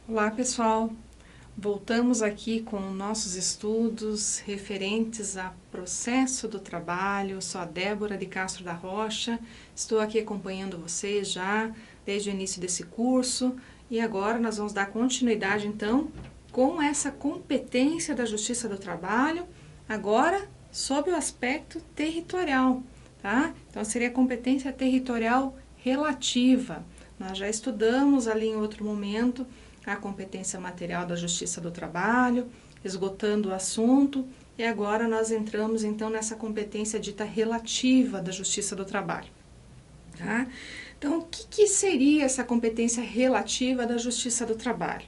Olá pessoal, voltamos aqui com nossos estudos referentes a processo do trabalho. Sou a Débora de Castro da Rocha, estou aqui acompanhando vocês já desde o início desse curso e agora nós vamos dar continuidade então com essa competência da Justiça do Trabalho, agora sob o aspecto territorial, tá? Então seria a competência territorial relativa. Nós já estudamos ali em outro momento a competência material da Justiça do Trabalho, esgotando o assunto, e agora nós entramos então nessa competência dita relativa da Justiça do Trabalho. Tá? Então, o que seria essa competência relativa da Justiça do Trabalho?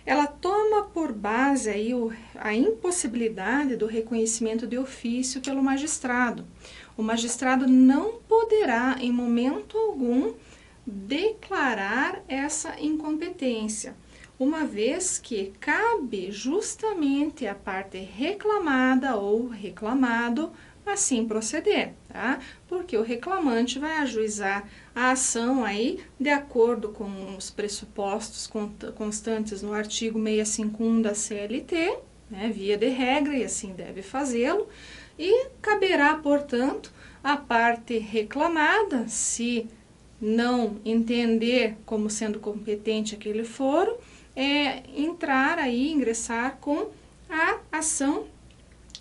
Ela toma por base aí a impossibilidade do reconhecimento de ofício pelo magistrado. O magistrado não poderá, em momento algum, declarar essa incompetência, uma vez que cabe justamente à parte reclamada ou reclamado assim proceder, tá? Porque o reclamante vai ajuizar a ação aí de acordo com os pressupostos constantes no artigo 651 da CLT, né, via de regra, e assim deve fazê-lo, e caberá, portanto, à parte reclamada, se não entender como sendo competente aquele foro, entrar aí, ingressar com a ação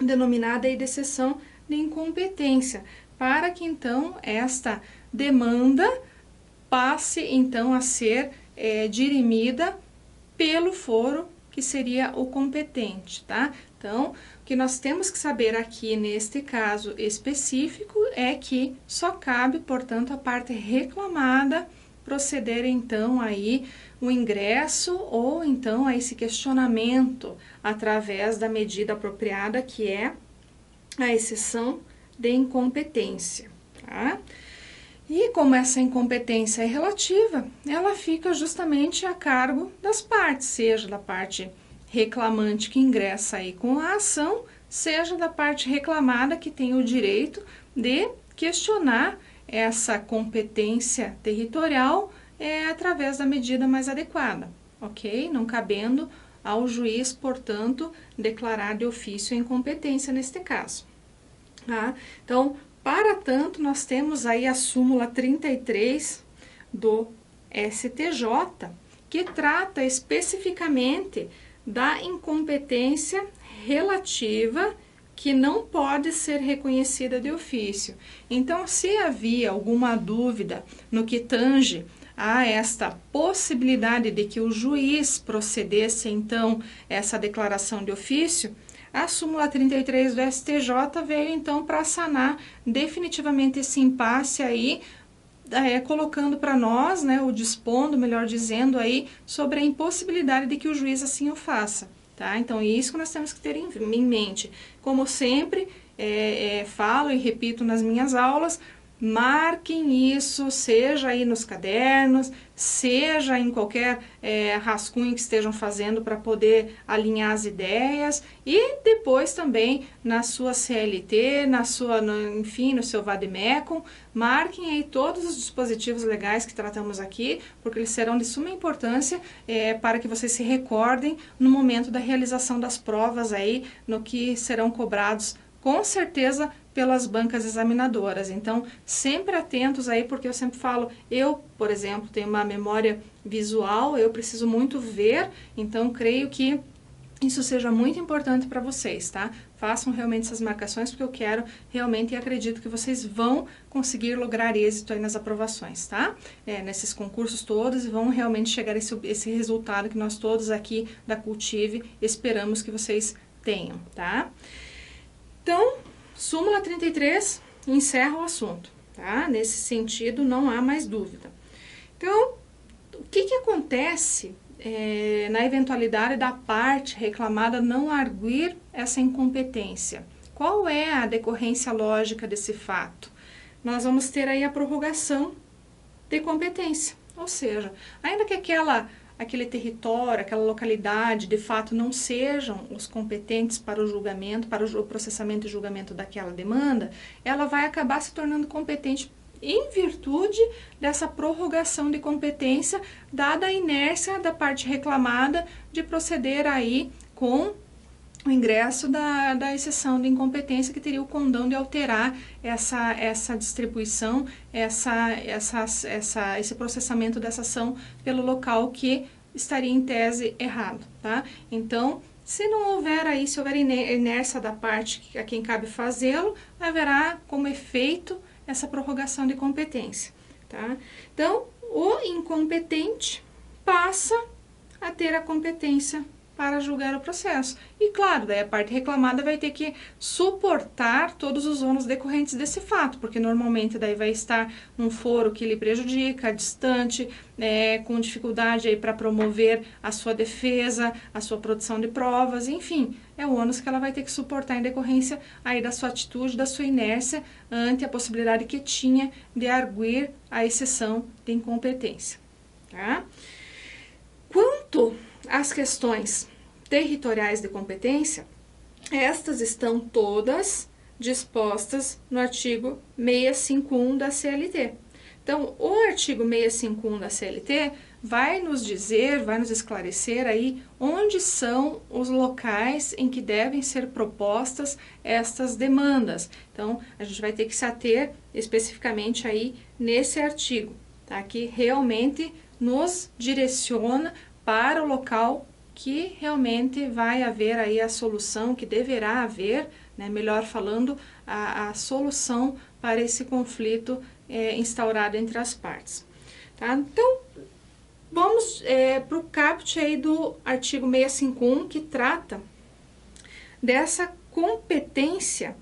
denominada aí de cessão de incompetência, para que então esta demanda passe então a ser dirimida pelo foro que seria o competente, tá? Então, o que nós temos que saber aqui neste caso específico é que só cabe, portanto, a parte reclamada proceder então aí o ingresso ou então a esse questionamento através da medida apropriada, que é a exceção de incompetência, tá? E como essa incompetência é relativa, ela fica justamente a cargo das partes, seja da parte reclamante que ingressa aí com a ação, seja da parte reclamada que tem o direito de questionar essa competência territorial através da medida mais adequada, ok? Não cabendo ao juiz, portanto, declarar de ofício a incompetência neste caso. Tá? Então, para tanto, nós temos aí a súmula 33 do STJ, que trata especificamente da incompetência relativa que não pode ser reconhecida de ofício. Então, se havia alguma dúvida no que tange a esta possibilidade de que o juiz procedesse, então, essa declaração de ofício, a súmula 33 do STJ veio, então, para sanar definitivamente esse impasse aí, colocando para nós, né, ou dispondo, melhor dizendo, aí, sobre a impossibilidade de que o juiz assim o faça. Tá? Então, isso que nós temos que ter em mente. Como sempre, falo e repito nas minhas aulas, marquem isso, seja aí nos cadernos, seja em qualquer rascunho que estejam fazendo para poder alinhar as ideias, e depois também na sua CLT, enfim, no seu Vademecum, marquem aí todos os dispositivos legais que tratamos aqui, porque eles serão de suma importância para que vocês se recordem no momento da realização das provas aí, no que serão cobrados com certeza pelas bancas examinadoras. Então, sempre atentos aí, porque eu sempre falo, eu, por exemplo, tenho uma memória visual, eu preciso muito ver, então creio que isso seja muito importante para vocês, tá? Façam realmente essas marcações, porque eu quero realmente e acredito que vocês vão conseguir lograr êxito aí nas aprovações, tá? Nesses concursos todos, e vão realmente chegar a esse resultado que nós todos aqui da Cultive esperamos que vocês tenham, tá? Então, súmula 33 encerra o assunto, tá? Nesse sentido, não há mais dúvida. Então, o que acontece na eventualidade da parte reclamada não arguir essa incompetência? Qual é a decorrência lógica desse fato? Nós vamos ter aí a prorrogação de competência, ou seja, ainda que aquele território, aquela localidade, de fato não sejam os competentes para o julgamento, para o processamento e julgamento daquela demanda, ela vai acabar se tornando competente em virtude dessa prorrogação de competência, dada a inércia da parte reclamada de proceder aí com o ingresso da exceção de incompetência, que teria o condão de alterar essa distribuição, esse processamento dessa ação pelo local que estaria em tese errado, tá? Então, se não houver aí, se houver inércia da parte a quem cabe fazê-lo, haverá como efeito essa prorrogação de competência, tá? Então, o incompetente passa a ter a competência para julgar o processo. E claro, daí a parte reclamada vai ter que suportar todos os ônus decorrentes desse fato, porque normalmente daí vai estar um foro que lhe prejudica, distante, com dificuldade aí para promover a sua defesa, a sua produção de provas, enfim, é o ônus que ela vai ter que suportar em decorrência aí da sua atitude, da sua inércia ante a possibilidade que tinha de arguir a exceção de incompetência, tá? Quanto às questões territoriais de competência, estas estão todas dispostas no artigo 651 da CLT. Então, o artigo 651 da CLT vai nos dizer, vai nos esclarecer aí onde são os locais em que devem ser propostas estas demandas. Então, a gente vai ter que se ater especificamente aí nesse artigo, tá? Que realmente nos direciona para o local que realmente vai haver aí a solução, que deverá haver, né, melhor falando, a solução para esse conflito instaurado entre as partes. Tá? Então, vamos para o caput aí do artigo 651, que trata dessa competência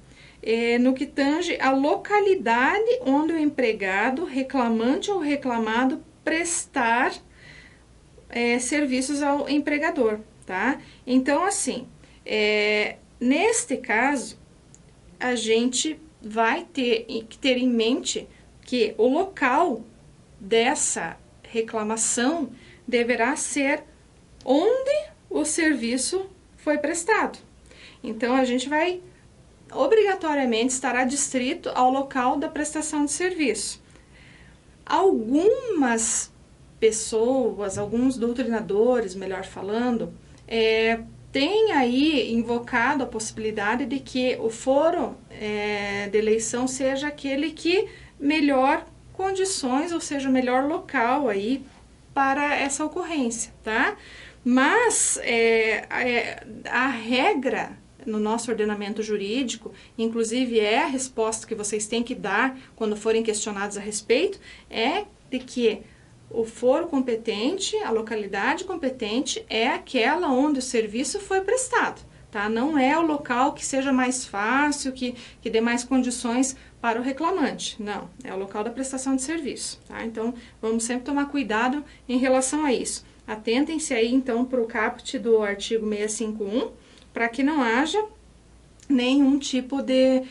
no que tange a localidade onde o empregado, reclamante ou reclamado, prestar serviços ao empregador, tá? Então, assim, neste caso, a gente vai ter que ter em mente que o local dessa reclamação deverá ser onde o serviço foi prestado. Então, a gente vai obrigatoriamente estar adstrito ao local da prestação de serviço. Algumas pessoas, alguns doutrinadores, melhor falando, têm aí invocado a possibilidade de que o foro de eleição seja aquele que melhor condições, ou seja, o melhor local aí para essa ocorrência, tá? Mas a regra no nosso ordenamento jurídico, inclusive a resposta que vocês têm que dar quando forem questionados a respeito, é de que o foro competente, a localidade competente, é aquela onde o serviço foi prestado, tá? Não é o local que seja mais fácil, que dê mais condições para o reclamante, não, é o local da prestação de serviço, tá? Então, vamos sempre tomar cuidado em relação a isso. Atentem-se aí, então, para o caput do artigo 651, para que não haja nenhum tipo de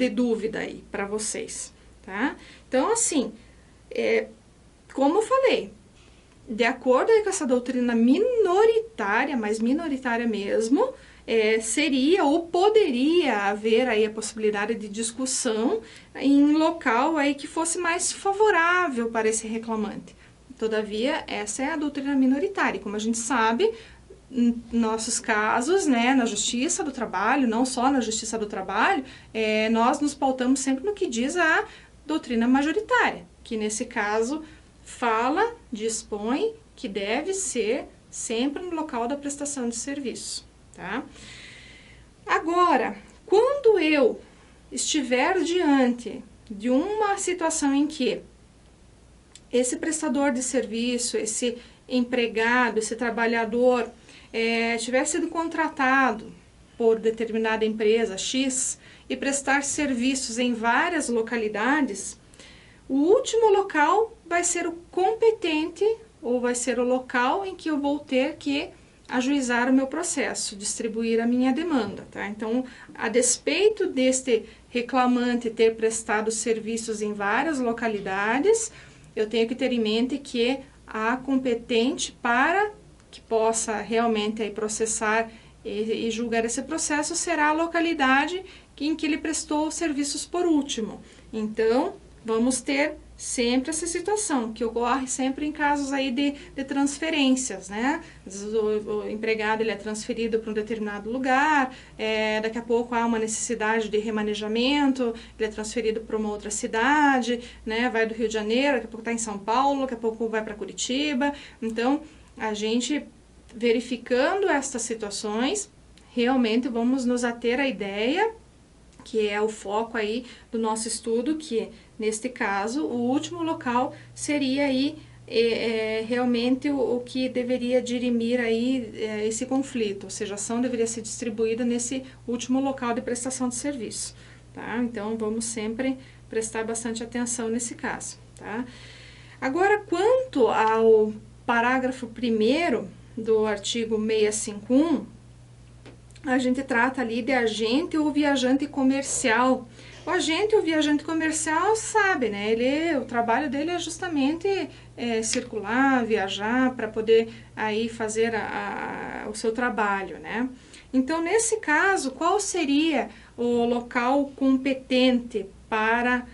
dúvida aí para vocês, tá? Então, assim, como eu falei, de acordo aí com essa doutrina minoritária, mas minoritária mesmo, seria ou poderia haver aí a possibilidade de discussão em local aí que fosse mais favorável para esse reclamante. Todavia, essa é a doutrina minoritária. Como a gente sabe, em nossos casos, né, na Justiça do Trabalho, não só na Justiça do Trabalho, nós nos pautamos sempre no que diz a doutrina majoritária, que nesse caso dispõe que deve ser sempre no local da prestação de serviço, tá? Agora, quando eu estiver diante de uma situação em que esse prestador de serviço, esse empregado, esse trabalhador tiver sido contratado por determinada empresa X e prestar serviços em várias localidades, o último local vai ser o competente, ou vai ser o local em que eu vou ter que ajuizar o meu processo, distribuir a minha demanda, tá? Então, a despeito deste reclamante ter prestado serviços em várias localidades, eu tenho que ter em mente que a competente para que possa realmente aí processar e julgar esse processo será a localidade em que ele prestou os serviços por último. Então, vamos ter sempre essa situação, que ocorre sempre em casos aí de transferências, né? O empregado ele é transferido para um determinado lugar, daqui a pouco há uma necessidade de remanejamento, ele é transferido para uma outra cidade, né? Vai do Rio de Janeiro, daqui a pouco está em São Paulo, daqui a pouco vai para Curitiba. Então, a gente verificando estas situações, realmente vamos nos ater à ideia, que é o foco aí do nosso estudo, que neste caso o último local seria aí realmente o que deveria dirimir aí esse conflito, ou seja, a ação deveria ser distribuída nesse último local de prestação de serviço, tá? Então vamos sempre prestar bastante atenção nesse caso, tá? Agora, quanto ao parágrafo 1º do artigo 651, a gente trata ali de agente ou viajante comercial. O agente ou viajante comercial sabe, né? O trabalho dele é justamente circular, viajar, para poder aí fazer o seu trabalho, né? Então, nesse caso, qual seria o local competente para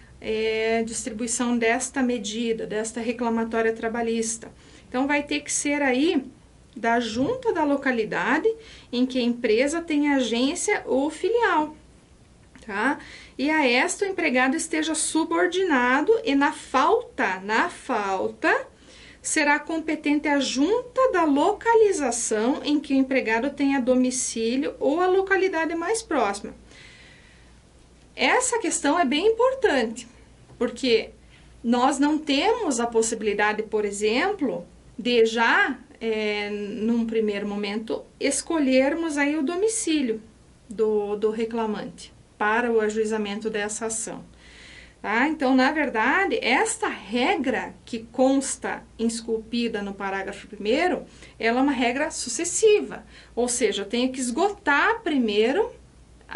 distribuição desta medida, desta reclamatória trabalhista? Então, vai ter que ser aí da junta da localidade em que a empresa tem agência ou filial, tá? E a esta o empregado esteja subordinado e na falta, será competente a junta da localização em que o empregado tenha domicílio ou a localidade mais próxima. Essa questão é bem importante, porque nós não temos a possibilidade, por exemplo, de já num primeiro momento, escolhermos aí o domicílio do reclamante para o ajuizamento dessa ação. Tá? Então, na verdade, esta regra que consta esculpida no parágrafo 1º, ela é uma regra sucessiva, ou seja, eu tenho que esgotar primeiro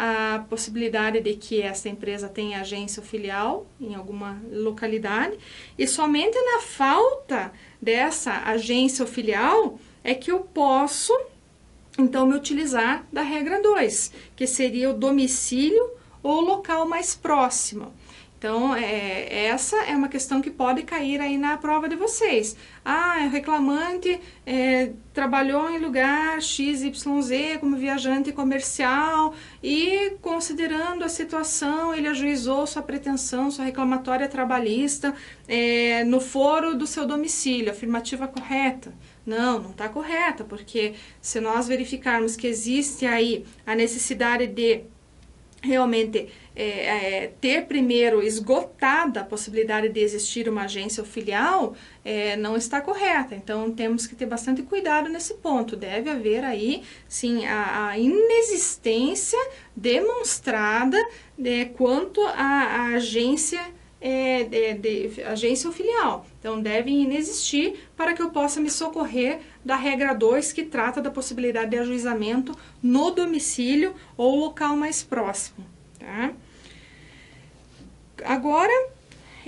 a possibilidade de que essa empresa tenha agência ou filial em alguma localidade, e somente na falta dessa agência ou filial é que eu posso, então, me utilizar da regra 2, que seria o domicílio ou local mais próximo. Então, essa é uma questão que pode cair aí na prova de vocês. O reclamante trabalhou em lugar XYZ como viajante comercial e, considerando a situação, ele ajuizou sua pretensão, sua reclamatória trabalhista no foro do seu domicílio. Afirmativa correta? Não está correta, porque se nós verificarmos que existe aí a necessidade de realmente ter primeiro esgotada a possibilidade de existir uma agência ou filial, não está correta. Então, temos que ter bastante cuidado nesse ponto. Deve haver aí, sim, a inexistência demonstrada quanto à agência agência ou filial. Então, devem inexistir para que eu possa me socorrer da regra 2, que trata da possibilidade de ajuizamento no domicílio ou local mais próximo. Tá? Agora,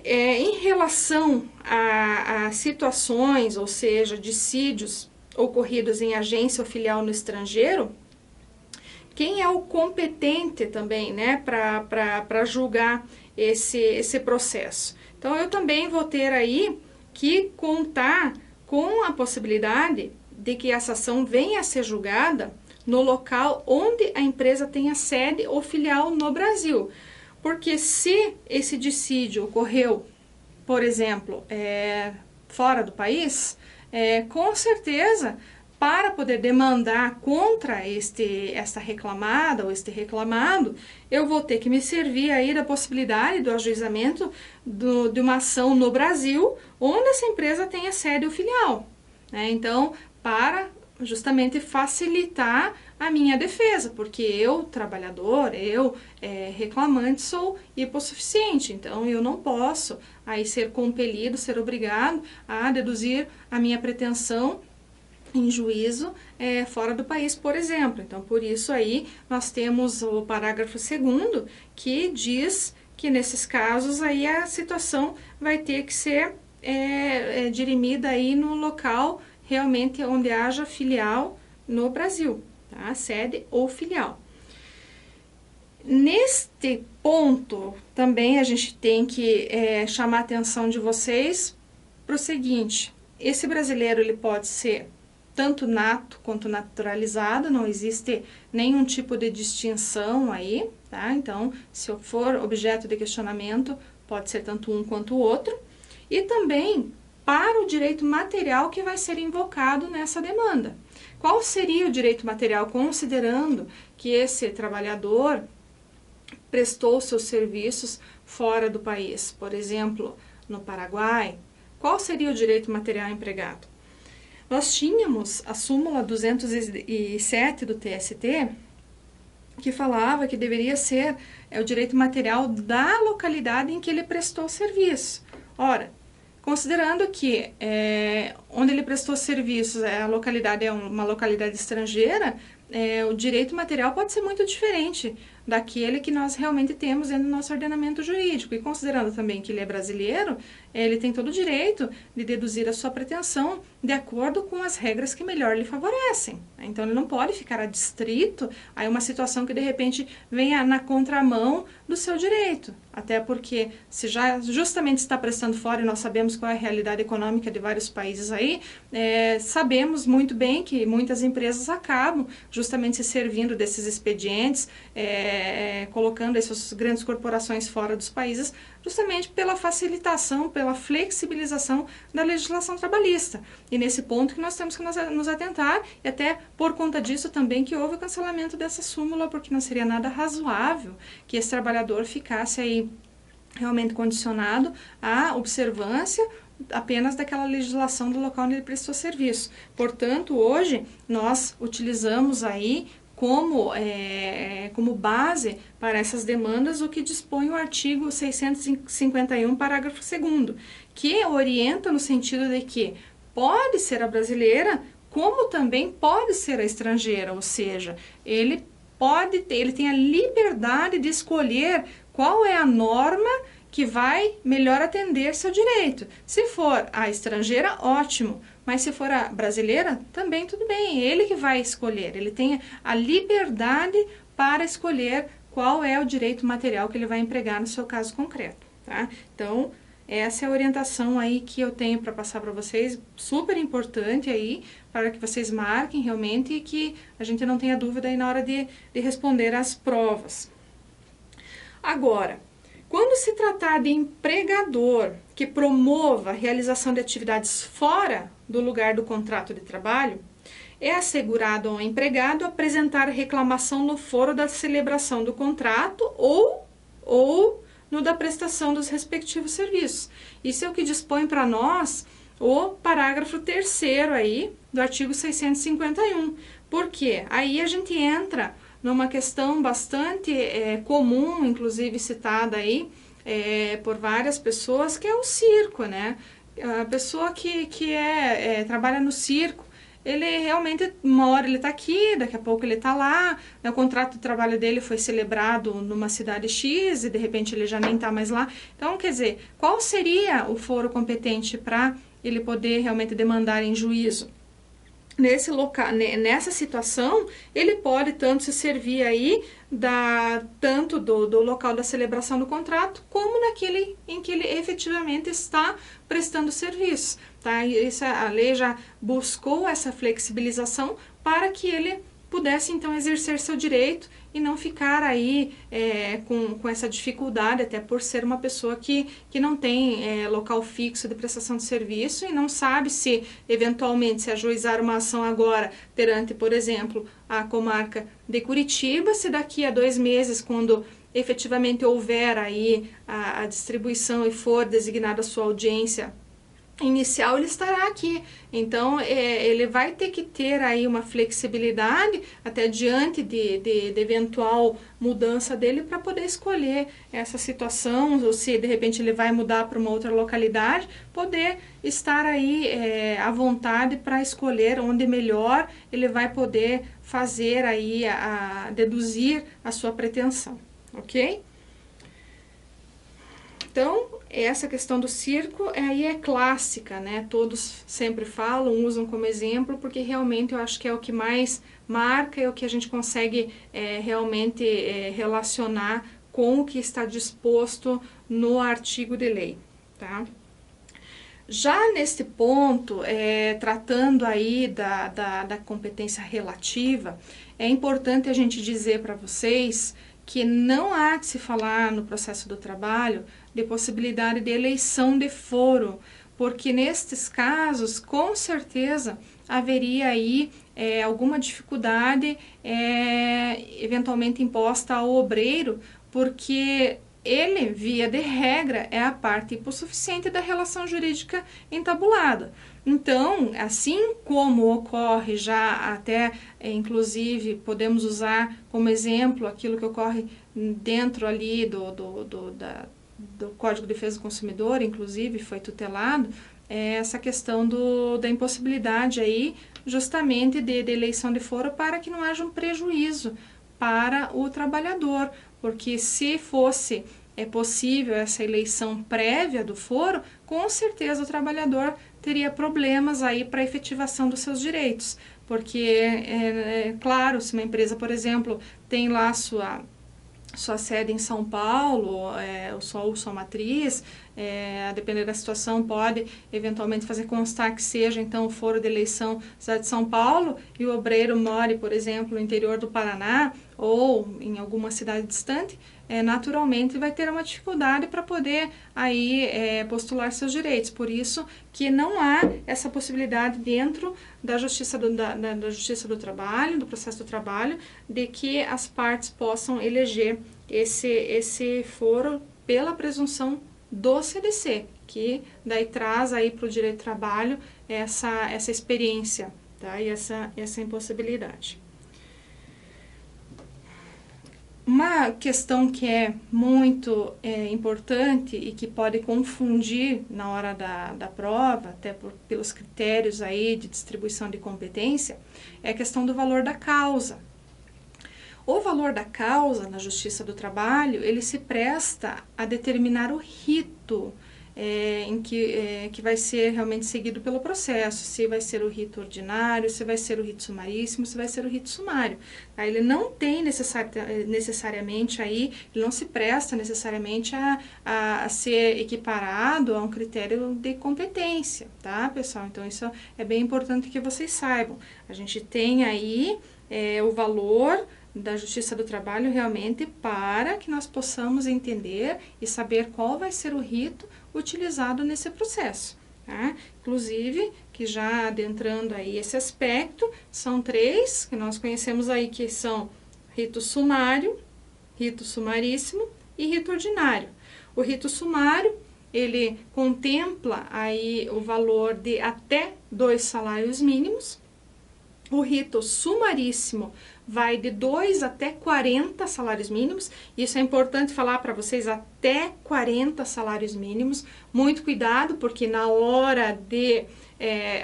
em relação a situações, ou seja, dissídios ocorridos em agência ou filial no estrangeiro, quem é o competente também, né, para julgar esse processo? Então, eu também vou ter aí que contar com a possibilidade de que essa ação venha a ser julgada no local onde a empresa tenha sede ou filial no Brasil. Porque se esse dissídio ocorreu, por exemplo, fora do país, com certeza, para poder demandar contra esta reclamada ou este reclamado, eu vou ter que me servir aí da possibilidade do ajuizamento de uma ação no Brasil, onde essa empresa tenha sede ou filial, né? Então, para justamente facilitar a minha defesa, porque eu, trabalhador, eu, reclamante, sou hipossuficiente, então eu não posso aí ser compelido, ser obrigado a deduzir a minha pretensão em juízo fora do país, por exemplo. Então, por isso aí, nós temos o parágrafo 2º, que diz que nesses casos aí a situação vai ter que ser dirimida aí no local realmente onde haja filial no Brasil, tá? Sede ou filial. Neste ponto, também a gente tem que chamar a atenção de vocês para o seguinte: esse brasileiro ele pode ser tanto nato quanto naturalizado, não existe nenhum tipo de distinção aí, tá? Então, se for objeto de questionamento, pode ser tanto um quanto o outro. E também para o direito material que vai ser invocado nessa demanda. Qual seria o direito material, considerando que esse trabalhador prestou seus serviços fora do país, por exemplo, no Paraguai? Qual seria o direito material empregado? Nós tínhamos a súmula 207 do TST, que falava que deveria ser o direito material da localidade em que ele prestou serviço. Ora, considerando que onde ele prestou serviços, a localidade é uma localidade estrangeira, o direito material pode ser muito diferente daquele que nós realmente temos dentro do nosso ordenamento jurídico. E considerando também que ele é brasileiro, ele tem todo o direito de deduzir a sua pretensão de acordo com as regras que melhor lhe favorecem. Então, ele não pode ficar adstrito a uma situação que, de repente, venha na contramão do seu direito. Até porque, se já justamente está prestando fora, e nós sabemos qual é a realidade econômica de vários países aí, sabemos muito bem que muitas empresas acabam justamente se servindo desses expedientes, colocando essas grandes corporações fora dos países, justamente pela facilitação, pela flexibilização da legislação trabalhista. E nesse ponto que nós temos que nos atentar, e até por conta disso também que houve o cancelamento dessa súmula, porque não seria nada razoável que esse trabalhador ficasse aí realmente condicionado à observância apenas daquela legislação do local onde ele prestou serviço. Portanto, hoje nós utilizamos aí como base para essas demandas o que dispõe o artigo 651, parágrafo 2º, que orienta no sentido de que pode ser a brasileira, como também pode ser a estrangeira, ou seja, ele tem a liberdade de escolher qual é a norma que vai melhor atender seu direito. Se for a estrangeira, ótimo, mas se for a brasileira, também tudo bem, ele que vai escolher, ele tem a liberdade para escolher qual é o direito material que ele vai empregar no seu caso concreto, tá? Então, essa é a orientação aí que eu tenho para passar para vocês, super importante aí, para que vocês marquem realmente e que a gente não tenha dúvida aí na hora de responder às provas. Agora, quando se tratar de empregador que promova a realização de atividades fora do lugar do contrato de trabalho, é assegurado ao empregado apresentar reclamação no foro da celebração do contrato ou no da prestação dos respectivos serviços. Isso é o que dispõe para nós o parágrafo 3º aí do artigo 651. Por quê? Aí a gente entra numa questão bastante comum, inclusive citada aí por várias pessoas, que é o circo, né? A pessoa que trabalha no circo, ele realmente, uma hora ele está aqui, daqui a pouco ele está lá, né? O contrato de trabalho dele foi celebrado numa cidade X e de repente ele já nem está mais lá. Então, quer dizer, qual seria o foro competente para ele poder realmente demandar em juízo? Nessa situação, ele pode tanto se servir aí tanto do local da celebração do contrato, como naquele em que ele efetivamente está prestando serviço. Tá? A lei já buscou essa flexibilização para que ele pudesse então exercer seu direito e não ficar aí com essa dificuldade, até por ser uma pessoa que não tem local fixo de prestação de serviço e não sabe se eventualmente se ajuizar uma ação agora perante, por exemplo, a comarca de Curitiba, se daqui a 2 meses, quando efetivamente houver aí a distribuição e for designada a sua audiência inicial, ele estará aqui. Então, ele vai ter que ter aí uma flexibilidade até diante de eventual mudança dele para poder escolher essa situação, ou se de repente ele vai mudar para uma outra localidade, poder estar aí à vontade para escolher onde melhor ele vai poder fazer aí, deduzir a sua pretensão, ok? Então, essa questão do circo aí é clássica, né? Todos sempre falam, usam como exemplo, porque realmente eu acho que é o que mais marca, é o que a gente consegue realmente relacionar com o que está disposto no artigo de lei, tá? Já neste ponto, tratando aí da competência relativa, é importante a gente dizer para vocês que não há de se falar no processo do trabalho de possibilidade de eleição de foro, porque nestes casos, com certeza, haveria aí alguma dificuldade eventualmente imposta ao obreiro, porque ele, via de regra, é a parte hipossuficiente da relação jurídica entabulada. Então, assim como ocorre já até, inclusive, podemos usar como exemplo aquilo que ocorre dentro ali do Código de Defesa do Consumidor, inclusive foi tutelado, essa questão da impossibilidade aí, justamente de eleição de foro para que não haja um prejuízo para o trabalhador, porque se fosse possível essa eleição prévia do foro, com certeza o trabalhador teria problemas aí para a efetivação dos seus direitos, porque, claro, se uma empresa, por exemplo, tem lá sua sede em São Paulo, ou sua matriz, a depender da situação, pode eventualmente fazer constar que seja então o foro de eleição da cidade de São Paulo e o obreiro more, por exemplo, no interior do Paraná ou em alguma cidade distante, naturalmente vai ter uma dificuldade para poder aí postular seus direitos. Por isso que não há essa possibilidade dentro da justiça da justiça do trabalho, do processo do trabalho, de que as partes possam eleger esse foro pela presunção do CDC, que daí traz aí para o direito do trabalho essa experiência, tá? E essa impossibilidade. Uma questão que é muito importante e que pode confundir na hora da prova, até pelos critérios aí de distribuição de competência, é a questão do valor da causa. O valor da causa na Justiça do Trabalho, ele se presta a determinar o rito que vai ser realmente seguido pelo processo, se vai ser o rito ordinário, se vai ser o rito sumaríssimo, se vai ser o rito sumário. Tá? Ele não tem necessariamente aí, ele não se presta necessariamente a ser equiparado a um critério de competência, tá, pessoal? Então, isso é bem importante que vocês saibam. A gente tem aí o valor da Justiça do Trabalho realmente para que nós possamos entender e saber qual vai ser o rito utilizado nesse processo. Tá? Inclusive, que já adentrando aí esse aspecto, são 3 que nós conhecemos aí, que são rito sumário, rito sumaríssimo e rito ordinário. O rito sumário, ele contempla aí o valor de até 2 salários mínimos. O rito sumaríssimo vai de 2 até 40 salários mínimos. Isso é importante falar para vocês, até 40 salários mínimos. Muito cuidado, porque na hora de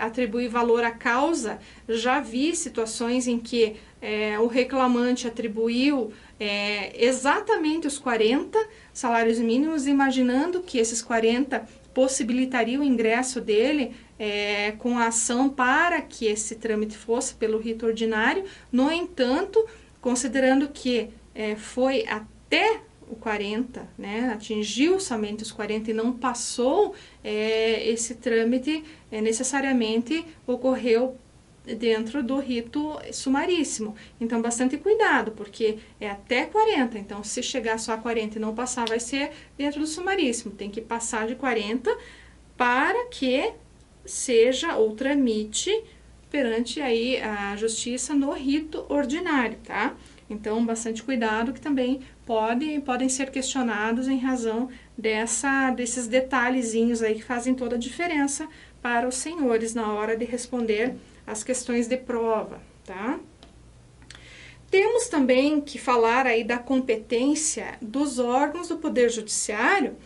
atribuir valor à causa, já vi situações em que o reclamante atribuiu exatamente os 40 salários mínimos, imaginando que esses 40 possibilitariam o ingresso dele com a ação para que esse trâmite fosse pelo rito ordinário. No entanto, considerando que foi até o 40, né, atingiu somente os 40 e não passou, esse trâmite necessariamente ocorreu dentro do rito sumaríssimo. Então, bastante cuidado, porque é até 40. Então, se chegar só a 40 e não passar, vai ser dentro do sumaríssimo. Tem que passar de 40 para que seja ou tramite perante aí a justiça no rito ordinário, tá? Então, bastante cuidado, que também podem ser questionados em razão desses detalhezinhos aí que fazem toda a diferença para os senhores na hora de responder as questões de prova, tá? Temos também que falar aí da competência dos órgãos do Poder Judiciário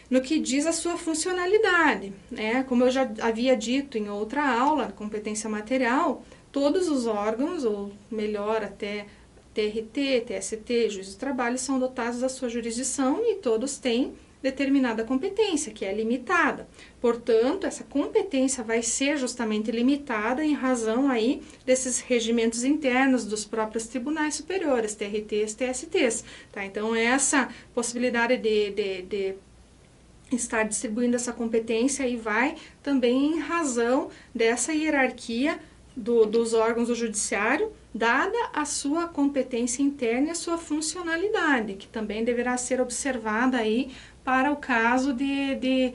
no que diz a sua funcionalidade, né? Como eu já havia dito em outra aula, competência material, todos os órgãos, ou melhor, até TRT, TST, Juiz do Trabalho, são dotados da sua jurisdição e todos têm determinada competência, que é limitada. Portanto, essa competência vai ser justamente limitada em razão aí desses regimentos internos dos próprios tribunais superiores, TRTs, TSTs. Tá? Então, essa possibilidade de estar distribuindo essa competência aí vai também em razão dessa hierarquia dos órgãos do judiciário, dada a sua competência interna e a sua funcionalidade, que também deverá ser observada aí para o caso de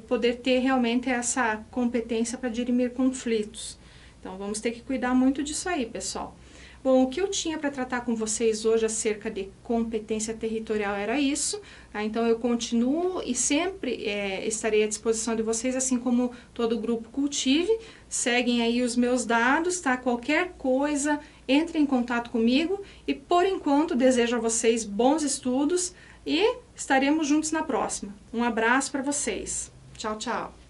poder ter realmente essa competência para dirimir conflitos. Então, vamos ter que cuidar muito disso aí, pessoal. Bom, o que eu tinha para tratar com vocês hoje acerca de competência territorial era isso, tá? Então eu continuo e sempre estarei à disposição de vocês, assim como todo o grupo Cultive. Seguem aí os meus dados, tá? Qualquer coisa, entre em contato comigo e por enquanto desejo a vocês bons estudos e estaremos juntos na próxima. Um abraço para vocês. Tchau, tchau.